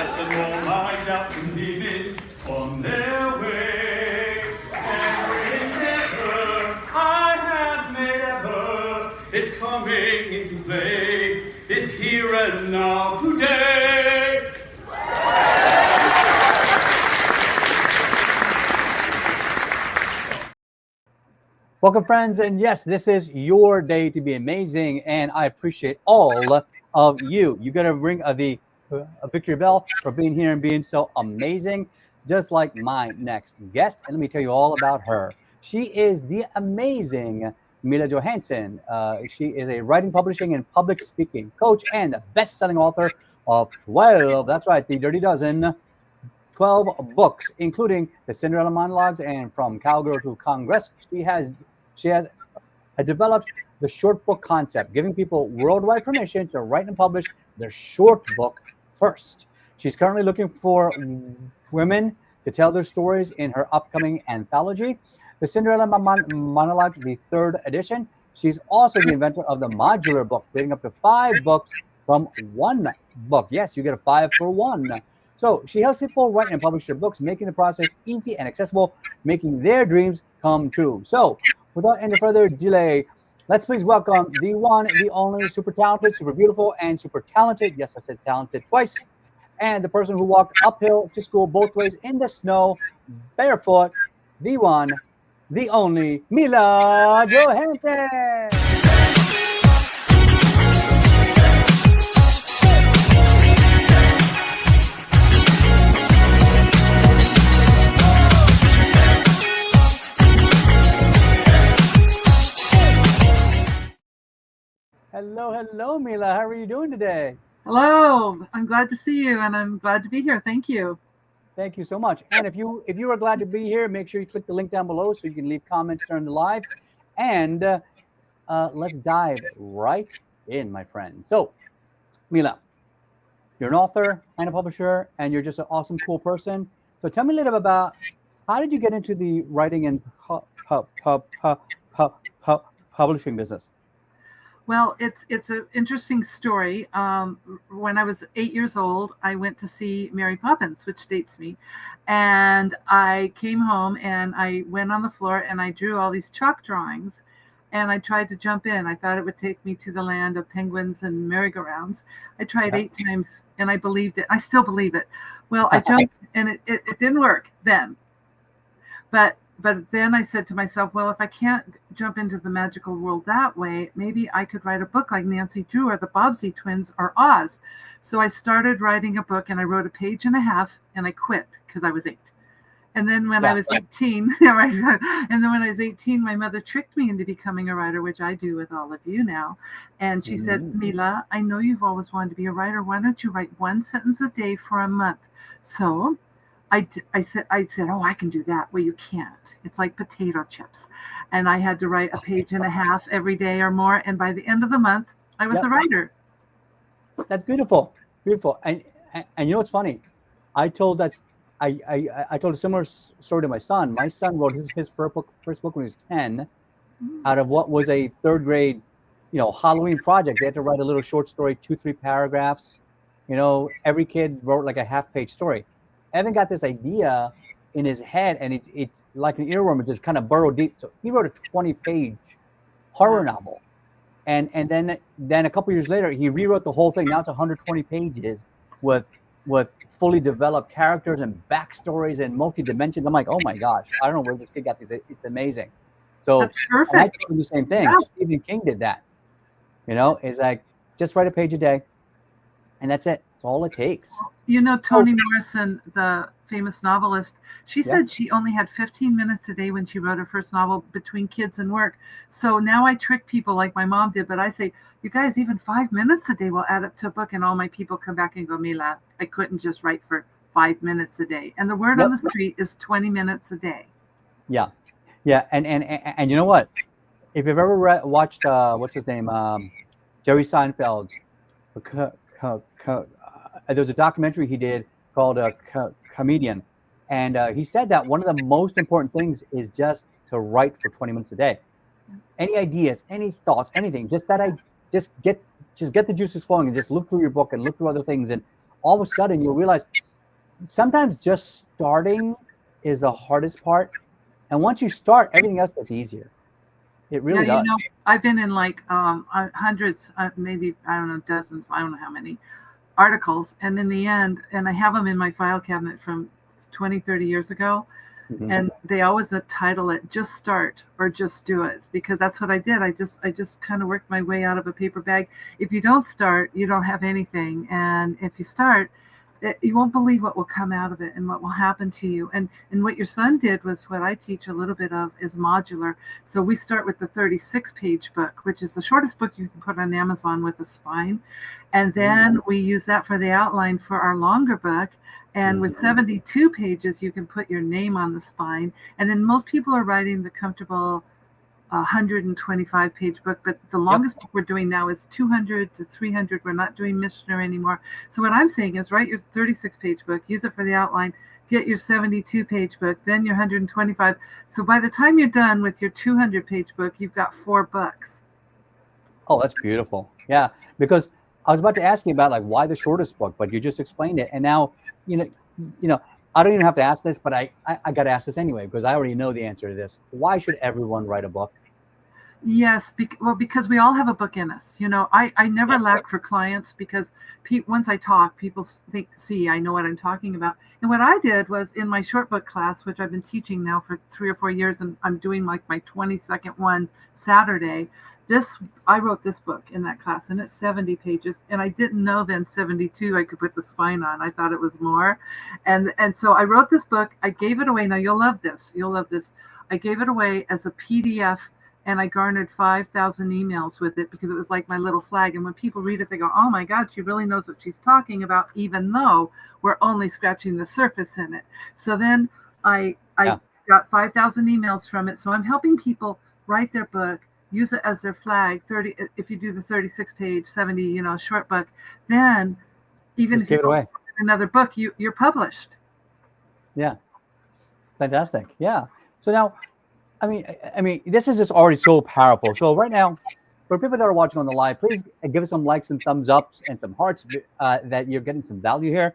and all my doubts and demons on their way. Every endeavor I have made ever is coming into play, is here and now today. Welcome, friends, and yes, this is your day to be amazing, and I appreciate all of you. You got to ring the victory bell for being here and being so amazing, just like my next guest. And let me tell you all about her. She is the amazing Mila Johansen. She is a writing, publishing, and public speaking coach and a best-selling author of 12. That's right, the Dirty Dozen. 12 books, including the Cinderella monologues and From Cowgirl to Congress. She has developed the short book concept, giving people worldwide permission to write and publish their short book first. She's currently looking for women to tell their stories in her upcoming anthology, the Cinderella monologues, the 3rd edition. She's also the inventor of the modular book, creating up to 5 books from 1 book. Yes, you get a 5 for 1. So she helps people write and publish their books, making the process easy and accessible, making their dreams come true. So without any further delay, let's please welcome the one, the only, super talented, super beautiful, and super talented. Yes, I said talented twice. And the person who walked uphill to school both ways in the snow, barefoot, the one, the only, Mila Johansen. Hello, Mila. How are you doing today? Hello. I'm glad to see you, and I'm glad to be here. Thank you. Thank you so much. And if you are glad to be here, make sure you click the link down below so you can leave comments during the live. And let's dive right in, my friend. So, Mila, you're an author and a publisher, and you're just an awesome, cool person. So tell me a little bit about how did you get into the writing and publishing business? Well, it's an interesting story. When I was 8 years old, I went to see Mary Poppins, which dates me. And I came home and I went on the floor and I drew all these chalk drawings. And I tried to jump in. I thought it would take me to the land of penguins and merry-go-rounds. I tried 8 times and I believed it. I still believe it. Well, I jumped and it didn't work then. But then I said to myself, well, if I can't jump into the magical world that way, maybe I could write a book like Nancy Drew or the Bobbsey twins or Oz. So I started writing a book and I wrote a page and a half and I quit because I was 8. And then when I was 18, and then when I was 18, my mother tricked me into becoming a writer, which I do with all of you now. And she said, Mila, I know you've always wanted to be a writer. Why don't you write 1 sentence a day for a month? So I said, oh, I can do that. Well, you can't. It's like potato chips. And I had to write a page and a half every day or more. And by the end of the month, I was a writer. That's beautiful. Beautiful. And you know what's funny? I told a similar story to my son. My son wrote his first book when he was 10 out of what was a 3rd grade, Halloween project. They had to write a little short story, 2-3 paragraphs. Every kid wrote like a half-page story. Evan got this idea in his head, and it's like an earworm. It just kind of burrowed deep. So he wrote a 20-page horror novel, and then a couple years later, he rewrote the whole thing. Now it's 120 pages with fully developed characters and backstories and multi-dimensions. I'm like, oh my gosh, I don't know where this kid got this. It's amazing. So that's perfect. I told him the same thing. Yeah. Stephen King did that. It's like, just write a page a day, and that's it. That's all it takes. Toni Morrison, the famous novelist, she said she only had 15 minutes a day when she wrote her first novel between kids and work. So now I trick people like my mom did, but I say, you guys, even 5 minutes a day will add up to a book. And all my people come back and go, Mila, I couldn't just write for 5 minutes a day. And the word on the street is 20 minutes a day. Yeah. Yeah. And you know what? If you've ever watched, what's his name? Jerry Seinfeld's, there's a documentary he did called Comedian. And he said that one of the most important things is just to write for 20 minutes a day. Any ideas, any thoughts, anything, just get the juices flowing and just look through your book and look through other things and all of a sudden you'll realize sometimes just starting is the hardest part. And once you start, everything else gets easier. It really Yeah, does. I've been in like hundreds, maybe, I don't know, dozens, I don't know how many articles. And in the end, and I have them in my file cabinet from 20, 30 years ago. Mhm. And they always title it "Just Start" or "Just Do It," because that's what I did. I just kind of worked my way out of a paper bag. If you don't start, you don't have anything, and if you start, you won't believe what will come out of it and what will happen to you. And what your son did was what I teach a little bit of is modular. So we start with the 36-page book, which is the shortest book you can put on Amazon with a spine, and then we use that for the outline for our longer book. And with 72 pages, you can put your name on the spine. And then most people are writing the comfortable 125-page book, but the longest book we're doing now is 200 to 300. We're not doing missionary anymore. So what I'm saying is write your 36-page book, use it for the outline, get your 72-page book, then your 125. So by the time you're done with your 200-page book, you've got 4 books. Oh, that's beautiful. Yeah, because I was about to ask you about like why the shortest book, but you just explained it, and now you know, I don't even have to ask this, but I got to ask this anyway because I already know the answer to this. Why should everyone write a book? Yes, because we all have a book in us. I never lack for clients because once I talk, people see I know what I'm talking about. And what I did was in my short book class, which I've been teaching now for 3 or 4 years, and I'm doing like my 22nd one Saturday. I wrote this book in that class, and it's 70 pages. And I didn't know then 72 I could put the spine on. I thought it was more, and so I wrote this book. I gave it away. Now you'll love this. You'll love this. I gave it away as a PDF. And I garnered 5,000 emails with it because it was like my little flag. And when people read it, they go, "Oh my God, she really knows what she's talking about," even though we're only scratching the surface in it. So then I got 5,000 emails from it. So I'm helping people write their book, use it as their flag. 30, if you do the 36-page, 70, short book, then even Just if you give it don't away. write another book, you're published. Yeah, fantastic. Yeah. So now, I mean, this is just already so powerful. So right now, for people that are watching on the live, please give us some likes and thumbs ups and some hearts that you're getting some value here.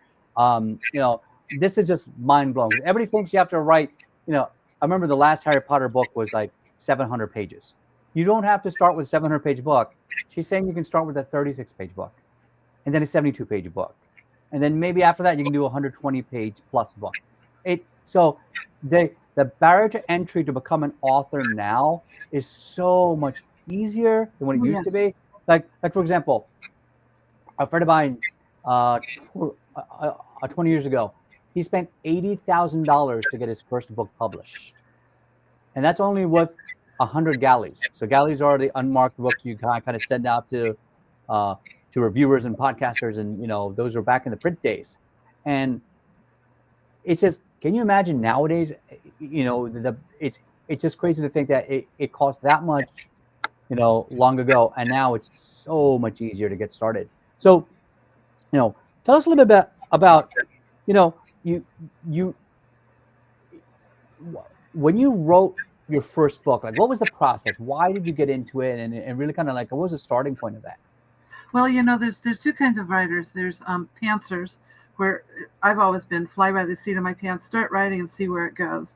This is just mind blowing. Everybody thinks you have to write. I remember the last Harry Potter book was like 700 pages. You don't have to start with a 700-page book. She's saying you can start with a 36-page book, and then a 72-page book, and then maybe after that you can do a 120-page plus book. The barrier to entry to become an author now is so much easier than what it used to be. Like for example, a friend of mine, 20 years ago, he spent $80,000 to get his first book published, and that's only with 100 galleys. So galleys are the unmarked books you kind of send out to reviewers and podcasters, and those were back in the print days, and it's just, can you imagine nowadays? It's just crazy to think that it cost that much, long ago, and now it's so much easier to get started. So, tell us a little bit about, you when you wrote your first book, like what was the process? Why did you get into it, and really kind of like what was the starting point of that? Well, there's 2 kinds of writers. There's pantsers, where I've always been fly by the seat of my pants, start writing and see where it goes.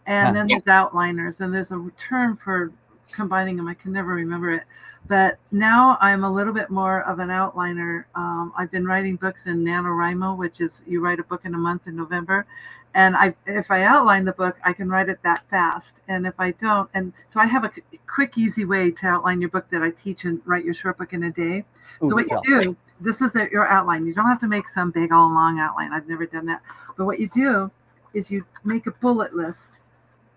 And then there's outliners, and there's a term for combining them. I can never remember it. But now I'm a little bit more of an outliner. I've been writing books in NaNoWriMo, which is you write a book in a month in November. And if I outline the book, I can write it that fast. And if I don't, and so I have a quick, easy way to outline your book that I teach and write your short book in a day. So what you do, this is your outline. You don't have to make some big, all long outline. I've never done that. But what you do is you make a bullet list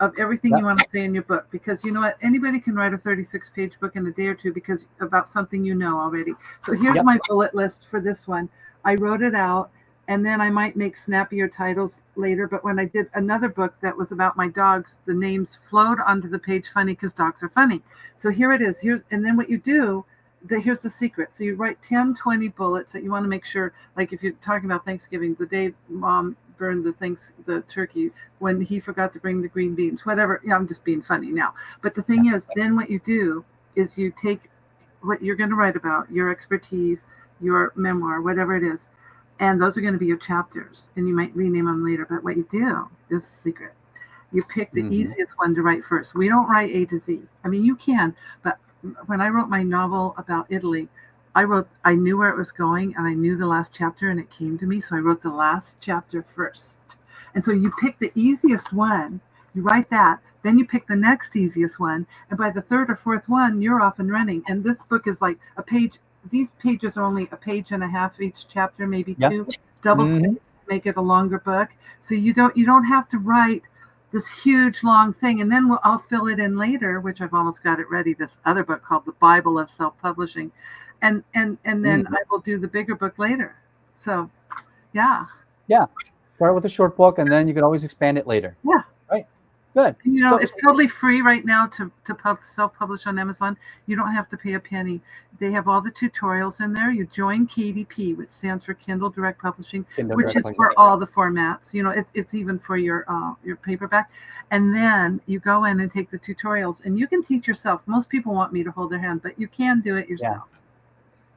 of everything you want to say in your book, because you know what, anybody can write a 36-page book in a day or two because about something already. So here's my bullet list for this one. I wrote it out, and then I might make snappier titles later. But when I did another book that was about my dogs, the names flowed onto the page funny because dogs are funny. So here it is. And then what you do, here's the secret. So you write 10, 20 bullets that you want to make sure, like if you're talking about Thanksgiving, the day Mom burned the turkey, when he forgot to bring the green beans, whatever. I'm just being funny now. But the thing is, then what you do is you take what you're going to write about, your expertise, your memoir, whatever it is, And those are going to be your chapters, and you might rename them later. But what you do is the secret. You pick the easiest one to write first. We don't write A to Z. I mean, you can, but when I wrote my novel about Italy, I knew where it was going, and I knew the last chapter, and it came to me. So I wrote the last chapter first. And so you pick the easiest one, you write that, then you pick the next easiest one, and by the third or fourth one, you're off and running. And this book is like a page. These pages are only a page and a half each chapter, maybe two. Double space, make it a longer book. So you don't have to write this huge long thing, and then I'll fill it in later, which I've almost got it ready. This other book called The Bible of Self-Publishing, and then I will do the bigger book later. So, yeah. Start with a short book, and then you can always expand it later. Yeah. Right. Good. You know, it's totally free right now to self-publish on Amazon. You don't have to pay a penny. They have all the tutorials in there. You join KDP, which stands for Kindle Direct Publishing, which is for all the formats. You know, it's even for your paperback. And then you go in and take the tutorials, and you can teach yourself. Most people want me to hold their hand, but you can do it yourself.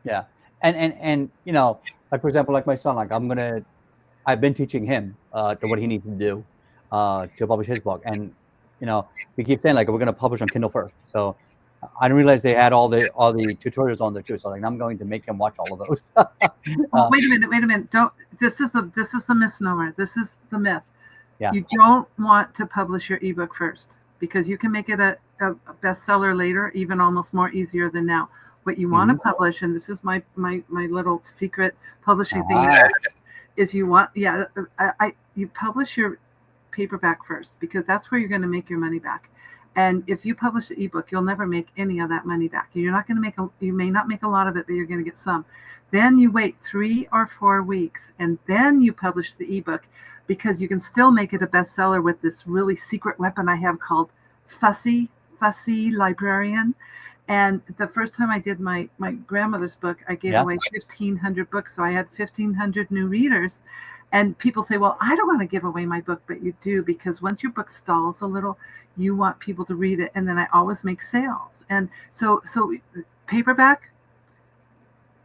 Yeah. And you know, like for example, like my son, like I've been teaching him to what he needs to do to publish his book. And you know, we keep saying like we're gonna publish on Kindle first. So I didn't realize they had all the tutorials on there too. So like I'm going to make him watch all of those. Wait a minute. Don't. This is a misnomer. This is the myth. Yeah. You don't want to publish your ebook first, because you can make it a bestseller later, even almost more easier than now. What you want to publish, and this is my little secret publishing thing, is you publish your paperback first, because that's where you're going to make your money back. And if you publish the ebook, you'll never make any of that money back. You're not going to you may not make a lot of it, but you're going to get some. Then you wait 3 or 4 weeks, and then you publish the ebook, because you can still make it a bestseller with this really secret weapon I have called Fussy Librarian. And the first time I did my grandmother's book, I gave away 1,500 books. So I had 1,500 new readers. And people say, well, I don't want to give away my book, but you do, because once your book stalls a little, you want people to read it. And then I always make sales. And so paperback,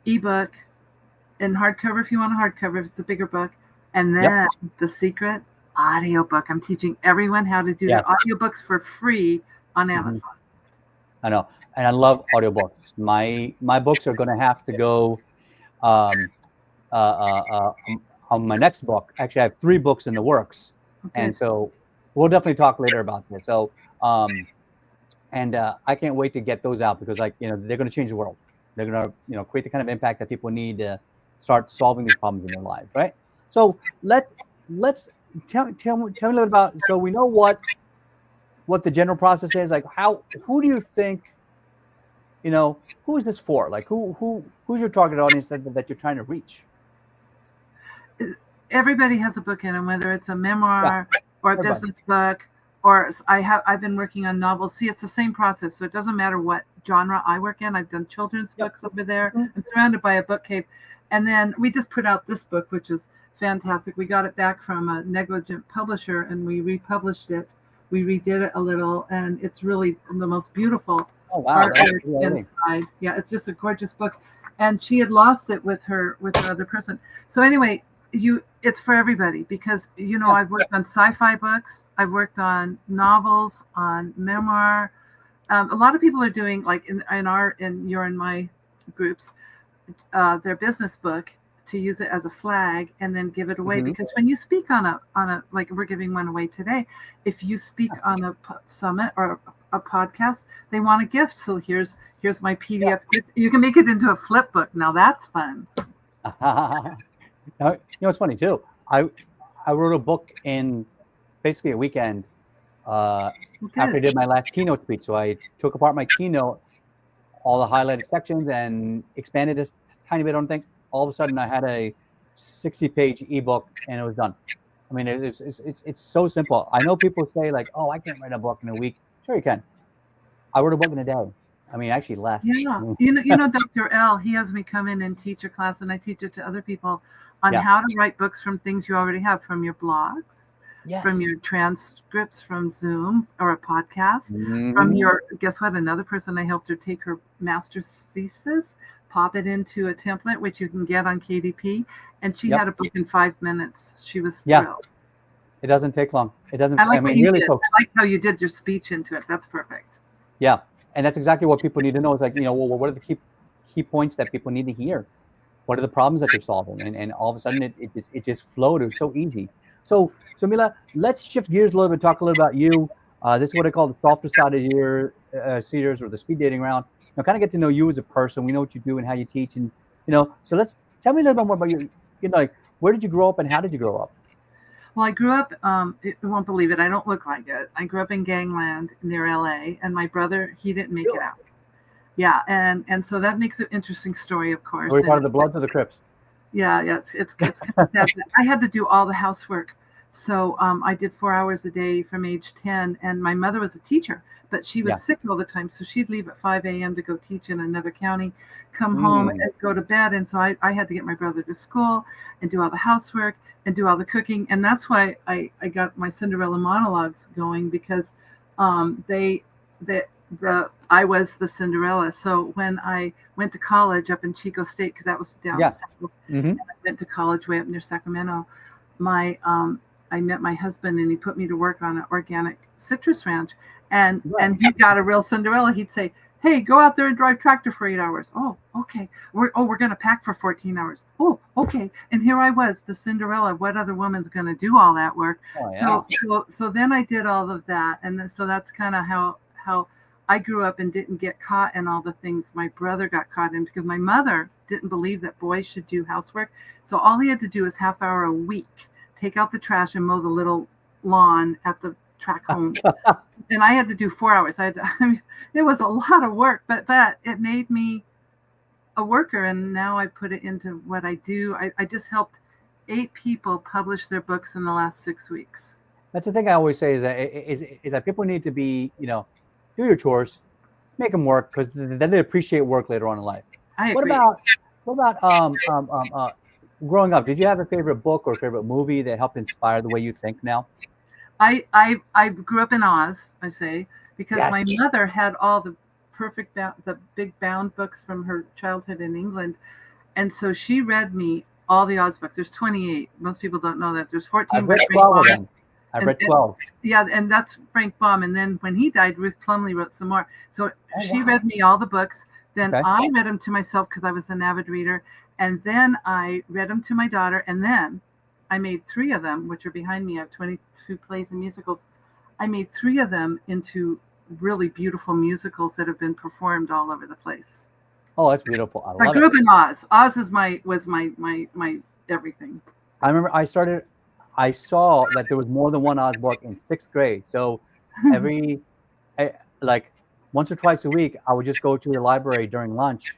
ebook, and hardcover if you want a hardcover, if it's a bigger book. And then the secret, audiobook. I'm teaching everyone how to do their audiobooks for free on Amazon. I know. And I love audiobooks. My books are going to have to go on my next book. Actually, I have 3 books in the works. Okay. And so we'll definitely talk later about this. So, I can't wait to get those out, because like, you know, they're going to change the world. They're going to, you know, create the kind of impact that people need to start solving these problems in their lives. Right. So let's tell me a little bit about, so we know what the general process is. Like who do you think, you know, who is this for? Like who's your target audience that you're trying to reach? Everybody has a book in them, whether it's a memoir or a business book, or I've been working on novels. See, it's the same process. So it doesn't matter what genre I work in. I've done children's books over there. I'm surrounded by a book cave. And then we just put out this book, which is fantastic. We got it back from a negligent publisher, and we republished it. We redid it a little, and it's really the most beautiful art inside. Yeah, it's just a gorgeous book. And she had lost it with her other person. So anyway, it's for everybody, because you know, I've worked on sci-fi books, I've worked on novels, on memoir. A lot of people are doing, like in your and my groups, their business book, to use it as a flag and then give it away. Because when you speak on a like we're giving one away today, if you speak on a summit or a podcast, they want a gift. So here's my PDF. You can make it into a flip book. Now that's fun. Now, you know, it's funny too. I wrote a book in basically a weekend after I did my last keynote speech. So I took apart my keynote, all the highlighted sections, and expanded this tiny bit on things. All of a sudden, I had a 60-page ebook, and it was done. I mean, it's so simple. I know people say like, "Oh, I can't write a book in a week." Sure, you can. I wrote a book in a day. I mean, actually less. Yeah, you know, Dr. L, he has me come in and teach a class, and I teach it to other people on how to write books from things you already have, from your blogs, from your transcripts from Zoom or a podcast, from your, guess what, another person I helped her take her master's thesis, pop it into a template, which you can get on KDP. And she Yep. had a book in 5 minutes. She was Yeah. thrilled. It doesn't take long. It doesn't. I like what you really, did. folks. I like how you did your speech into it. That's perfect. Yeah, and that's exactly what people need to know. It's like, well, what are the key points that people need to hear? What are the problems that you're solving? And all of a sudden, it just flowed. It was so easy. So Mila, let's shift gears a little bit. Talk a little about you. This is what I call the softer side of your series, or the speed dating round. Kind of get to know you as a person. We know what you do and how you teach, and So let's tell me a little bit more about you. Like, where did you grow up and how did you grow up? Well, I grew up, you won't believe it, I don't look like it. I grew up in gangland near LA, and my brother, he didn't make it out. Yeah, and so that makes an interesting story, of course. Were you part of the Bloods or the Crips? Yeah, it's kind of sad. I had to do all the housework. So I did 4 hours a day from age 10, and my mother was a teacher, but she was sick all the time. So she'd leave at 5 a.m. to go teach in another county, come home and go to bed. And so I had to get my brother to school and do all the housework and do all the cooking. And that's why I got my Cinderella monologues going, because I was the Cinderella. So when I went to college up in Chico State, because that was down south, and I went to college way up near Sacramento, I met my husband, and he put me to work on an organic citrus ranch. And he got a real Cinderella. He'd say, "Hey, go out there and drive tractor for 8 hours." Oh, okay. We're going to pack for 14 hours. Oh, okay. And here I was, the Cinderella. What other woman's going to do all that work? Oh, yeah. So then I did all of that. And so that's kind of how I grew up and didn't get caught in all the things my brother got caught in, because my mother didn't believe that boys should do housework. So all he had to do was half hour a week, take out the trash and mow the little lawn at the track home. And I had to do 4 hours. It was a lot of work, but it made me a worker. And now I put it into what I do. I just helped 8 people publish their books in the last 6 weeks. That's the thing I always say is that people need to be, do your chores, make them work, because then they appreciate work later on in life. I agree. What about growing up? Did you have a favorite book or favorite movie that helped inspire the way you think now? I grew up in Oz, I say, because Yes. my mother had all the the big bound books from her childhood in England. And so she read me all the Oz books. There's 28. Most people don't know that. There's 14. I've read 12 of them. I've read 12. Yeah, and that's Frank Baum. And then when he died, Ruth Plumley wrote some more. So she read me all the books. Then I read them to myself because I was an avid reader. And then I read them to my daughter. And then I made 3 of them, which are behind me. I have 22 plays and musicals. I made 3 of them into really beautiful musicals that have been performed all over the place. Oh, that's beautiful. I grew up in Oz. Oz was my everything. I remember I saw that there was more than one Oz book in 6th grade. So like once or twice a week, I would just go to the library during lunch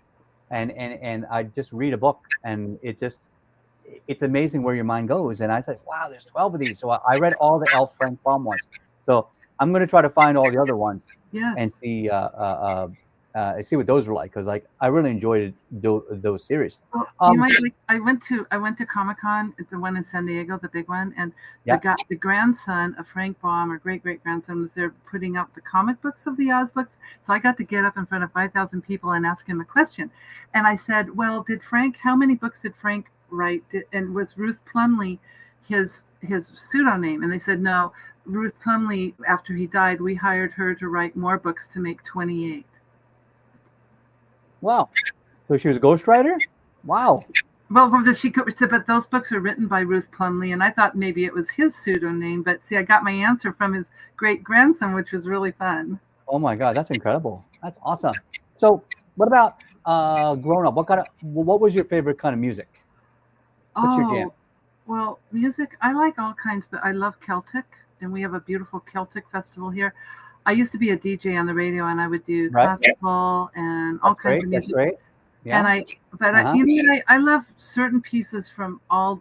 and I'd just read a book, and it's amazing where your mind goes. And I said, wow, there's 12 of these. So I read all the L. Frank Baum ones. So I'm going to try to find all the other ones and see what those were like, because I really enjoyed those series. Well, I went to Comic-Con, the one in San Diego, the big one, and the grandson of Frank Baum, or great-grandson, was there putting up the comic books of the Oz books. So I got to get up in front of 5,000 people and ask him a question. And I said, well, how many books did Frank write? And was Ruth Plumley his pseudonym? And they said, no, Ruth Plumley, after he died, we hired her to write more books to make 28. Wow. So she was a ghostwriter? Wow. Well, but those books are written by Ruth Plumley, and I thought maybe it was his pseudonym. But see, I got my answer from his great-grandson, which was really fun. Oh my God, that's incredible. That's awesome. So what about growing up? What was your favorite kind of music? What's your jam? Well, music, I like all kinds, but I love Celtic, and we have a beautiful Celtic festival here. I used to be a DJ on the radio, and I would do classical and all kinds of music. That's great. Yeah. And I love certain pieces from all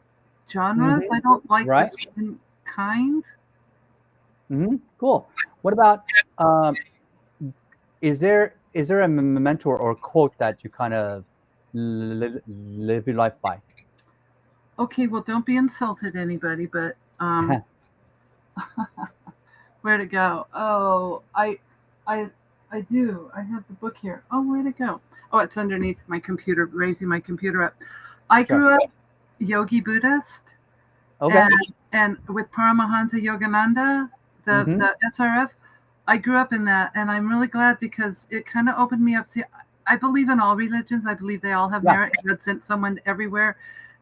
genres. I don't like this one kind. Cool. What about is there a mentor or quote that you kind of live your life by? Okay, well, don't be insulted, anybody, but where to go? Oh, I I do. I have the book here. Oh, where'd it go? Oh, it's underneath my computer, raising my computer up. I grew up Yogi Buddhist, Okay. and with Paramahansa Yogananda, Mhm. the SRF. I grew up in that, and I'm really glad because it kind of opened me up. See, I believe in all religions. I believe they all have Yeah. merit. God sent someone everywhere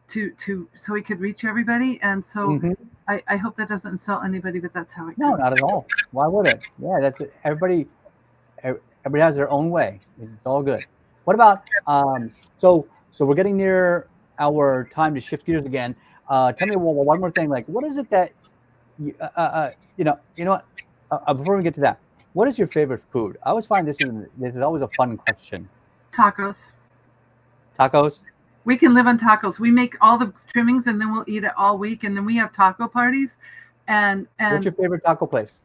to so he could reach everybody, and so Mhm. I hope that doesn't insult anybody, but that's how it No, goes. not at all. Why would it? Yeah, that's it. Everybody has their own way. It's all good. What about so we're getting near our time to shift gears again. Tell me one more thing. Like, what is it that you know what? Before we get to that, what is your favorite food? I always find this is always a fun question. Tacos. Tacos. We can live on tacos. We make all the trimmings, and then we'll eat it all week, and then we have taco parties, and What's your favorite taco place?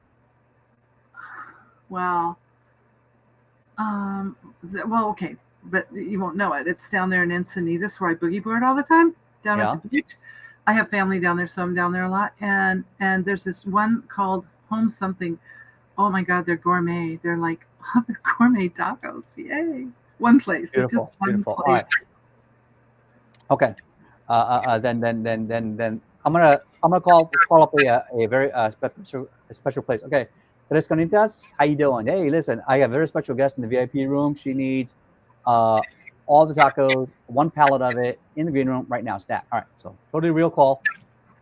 well, well, okay, but you won't know it. It's down there in Encinitas where I boogie board all the time, down at Yeah. the beach. I have family down there, so I'm down there a lot. And there's this one called Home Something. Oh my God, they're gourmet. They're like they're gourmet tacos. Yay! One place. It's just Beautiful. one Beautiful. All place. right. Okay. Then I'm gonna call up a very special place. Okay, Tres Canitas, how you doing? Hey, listen, I have a very special guest in the VIP room. She needs uh all the tacos, one pallet of it in the green room right now. Stat. All right, so totally real call,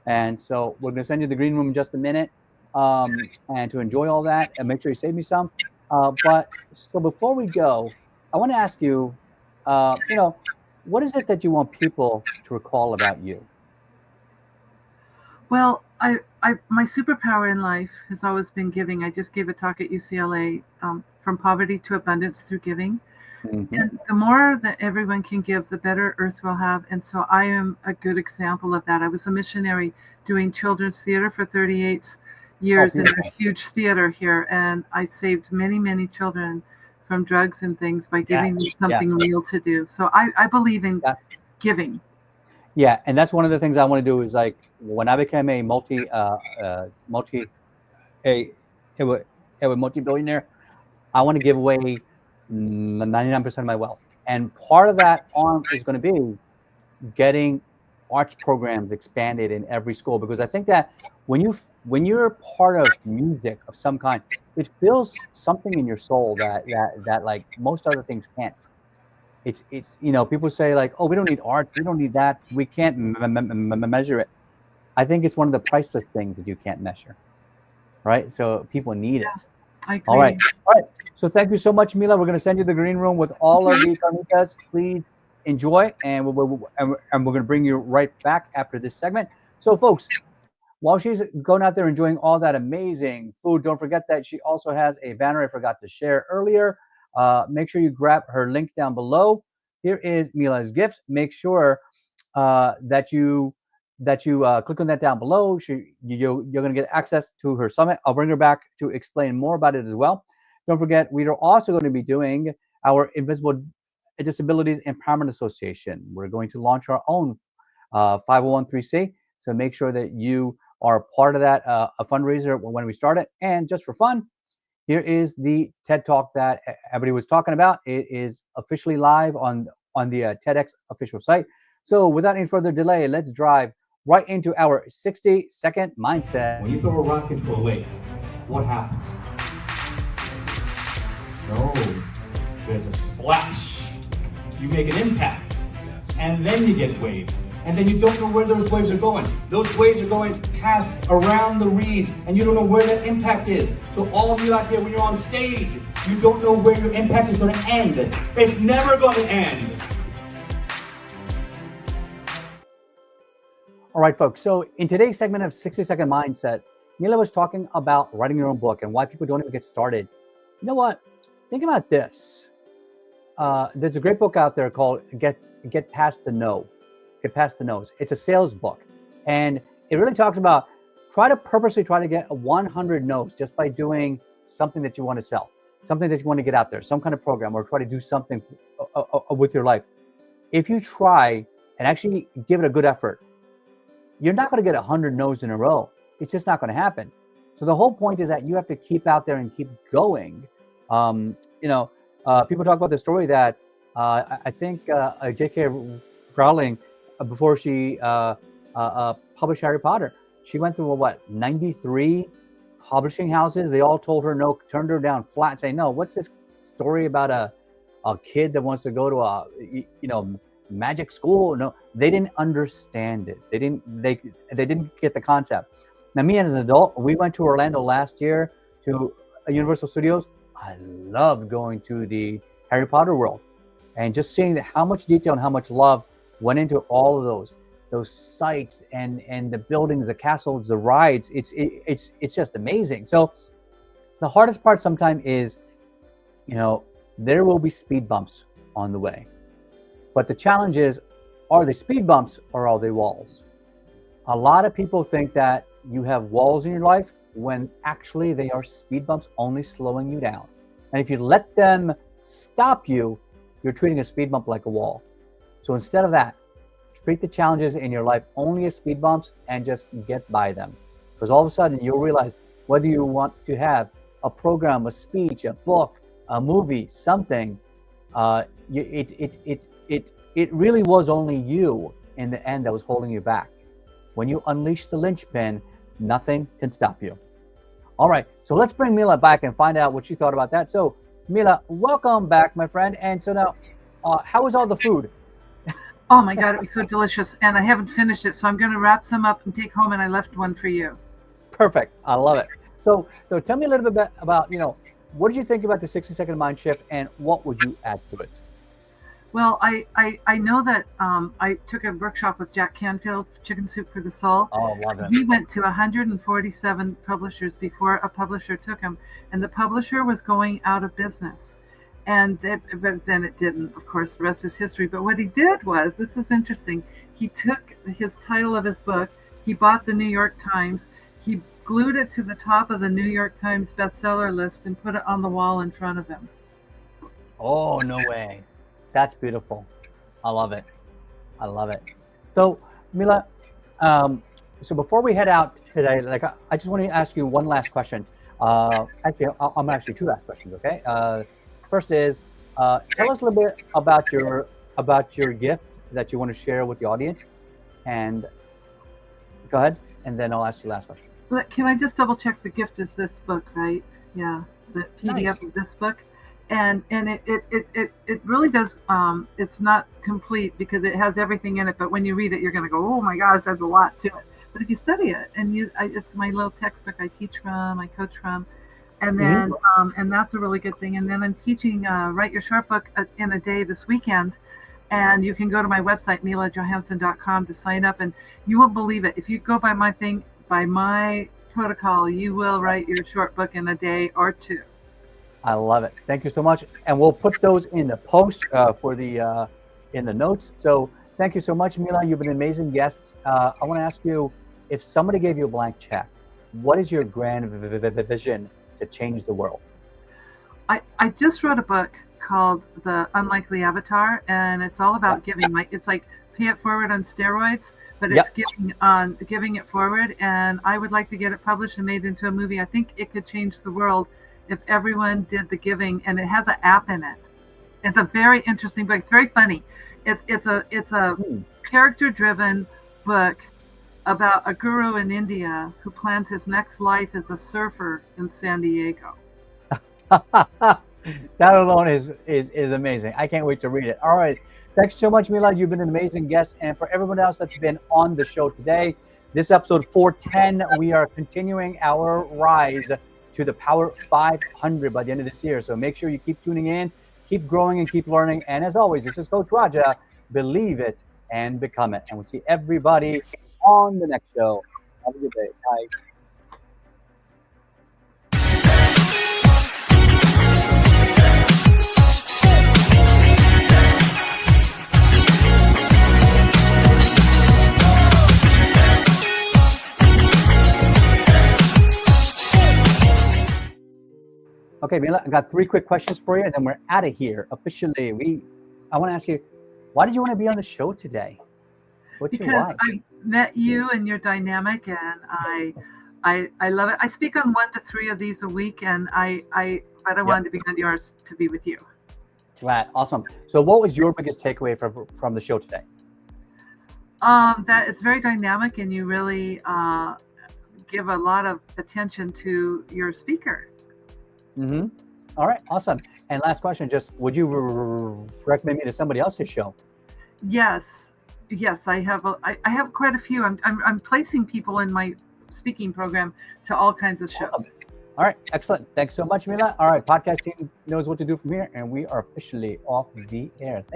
and so we're gonna send you to the green room in just a minute, and to enjoy all that and make sure you save me some. But so before we go, I want to ask you, what is it that you want people to recall about you? Well, my superpower in life has always been giving. I just gave a talk at UCLA, from poverty to abundance through giving. Hmm. And the more that everyone can give, the better Earth will have. And so I am a good example of that. I was a missionary doing children's theater for 38 Oh, years in a beautiful. huge theater here. And I saved many, many children from drugs and things by giving them Yes, something yes. real to do. So I believe in That, giving. yeah, and that's one of the things I want to do is like when I became a multi a a, a multi-billionaire, I want to give away 99% of my wealth. And part of that arm is going to be getting arts programs expanded in every school, because I think that when you're part of music of some kind, it feels something in your soul that like most other things can't. It's people say like, oh, we don't need art, we don't need that, we can't measure it. I think it's one of the priceless things that you can't measure, right? So people need it. I All right. agree. All right. So thank you so much, Mila. We're going to send you the green room with all of the carnitas. Please enjoy, and we're going to bring you right back after this segment. So, folks, while she's going out there enjoying all that amazing food, don't forget that she also has a banner I forgot to share earlier. Make sure you grab her link down below. Here is Mila's gift. Make sure that you click on that down below. You're going to get access to her summit. I'll bring her back to explain more about it as well. Don't forget, we are also going to be doing our Invisible Disabilities Empowerment Association. We're going to launch our own 501c. So make sure that you are part of that a fundraiser when we start it. And just for fun, here is the TED Talk that everybody was talking about. It is officially live on the TEDx official site. So without any further delay, let's drive right into our 60-second mindset. When you throw a rock into a lake, what happens? No, there's a splash. You make an impact, and then you get waves. And then you don't know where those waves are going. Those waves are going past around the reeds, and you don't know where that impact is. So all of you out there, when you're on stage, you don't know where your impact is going to end. It's never going to end. All right, folks. So in today's segment of 60-second mindset, Mila was talking about writing your own book and why people don't even get started. You know what? Think about this. There's a great book out there called Get Past the No. Get Past the No's. It's a sales book, and it really talks about purposely try to get 100 no's just by doing something that you want to sell, something that you want to get out there, some kind of program, or try to do something with your life. If you try and actually give it a good effort, you're not going to get 100 no's in a row. It's just not going to happen. So the whole point is that you have to keep out there and keep going People talk about the story that I think J.K. Rowling, before she published Harry Potter, she went through 93 publishing houses. They all told her no, turned her down flat, saying, "No, what's this story about a kid that wants to go to a magic school?" No, they didn't understand it. They didn't get the concept. Now, me as an adult, we went to Orlando last year to Universal Studios. I loved going to the Harry Potter world and just seeing how much detail and how much love went into all of those sites and the buildings, the castles, the rides. It's just amazing. So the hardest part sometimes is, there will be speed bumps on the way. But the challenge is, are they speed bumps or are they walls? A lot of people think that you have walls in your life when actually they are speed bumps only slowing you down. And if you let them stop you, you're treating a speed bump like a wall. So instead of that, treat the challenges in your life only as speed bumps and just get by them. Because all of a sudden you'll realize whether you want to have a program, a speech, a book, a movie, something, it really was only you in the end that was holding you back. When you unleash the linchpin, nothing can stop you. All right, so let's bring Mila back and find out what she thought about that. So, Mila, welcome back, my friend. And so now, how was all the food? Oh my God, it was so delicious. And I haven't finished it, so I'm going to wrap some up and take home, and I left one for you. Perfect. I love it. So tell me a little bit about, what did you think about the 60-second mind shift and what would you add to it? Well, I know that I took a workshop with Jack Canfield, Chicken Soup for the Soul. Oh, love it. He went to 147 publishers before a publisher took him, and the publisher was going out of business. But then it didn't. Of course, the rest is history. But what he did was, this is interesting, he took his title of his book, he bought the New York Times, he glued it to the top of the New York Times bestseller list and put it on the wall in front of him. Oh, no way. That's beautiful. I love it. I love it. So, Mila, so before we head out today, I just want to ask you one last question. Actually, I'm actually two last questions. Okay. First is, tell us a little bit about your gift that you want to share with the audience, and go ahead, and then I'll ask you last question. Can I just double check? The gift is this book, right? Yeah, the PDF Nice. of this book. And it really does. It's not complete because it has everything in it. But when you read it, you're going to go, "Oh my gosh, there's a lot to it." But if you study it, and it's my little textbook I teach from, I coach from, and then and that's a really good thing. And then I'm teaching Write Your Short Book in a Day this weekend, and you can go to my website milajohansen.com to sign up, and you won't believe it. If you go by my thing, by my protocol, you will write your short book in a day or two. I love it. Thank you so much. And we'll put those in the post in the notes. So thank you so much, Mila. You've been an amazing guest. I want to ask you, if somebody gave you a blank check, what is your grand vision to change the world? I just wrote a book called The Unlikely Avatar, and it's all about giving. It's like Pay It Forward on steroids, but it's giving it forward. And I would like to get it published and made into a movie. I think it could change the world if everyone did the giving, and it has an app in it. It's a very interesting book. It's very funny. It's a character-driven book about a guru in India who plans his next life as a surfer in San Diego. That alone is amazing. I can't wait to read it. All right. Thanks so much, Mila. You've been an amazing guest. And for everyone else that's been on the show today, this episode 410, we are continuing our rise to the Power 500 by the end of this year. So make sure you keep tuning in, keep growing, and keep learning. And as always, this is Coach Raja. Believe it and become it. And we'll see everybody on the next show. Have a good day. Bye. Okay, Mila, I got 3 quick questions for you, and then we're out of here officially. I want to ask you, why did you want to be on the show today? Because I met you and you're dynamic, and I love it. I speak on 1 to 3 of these a week, and I but I wanted to be on yours to be with you. Glad. Awesome. So what was your biggest takeaway from the show today? That it's very dynamic, and you really give a lot of attention to your speaker. Mm-hmm. All right. Awesome. And last question, just would you recommend me to somebody else's show? Yes, I have I have quite a few. I'm placing people in my speaking program to all kinds of shows. Awesome. All right. Excellent. Thanks so much, Mila. All right. Podcast team knows what to do from here, and we are officially off the air. Thank you.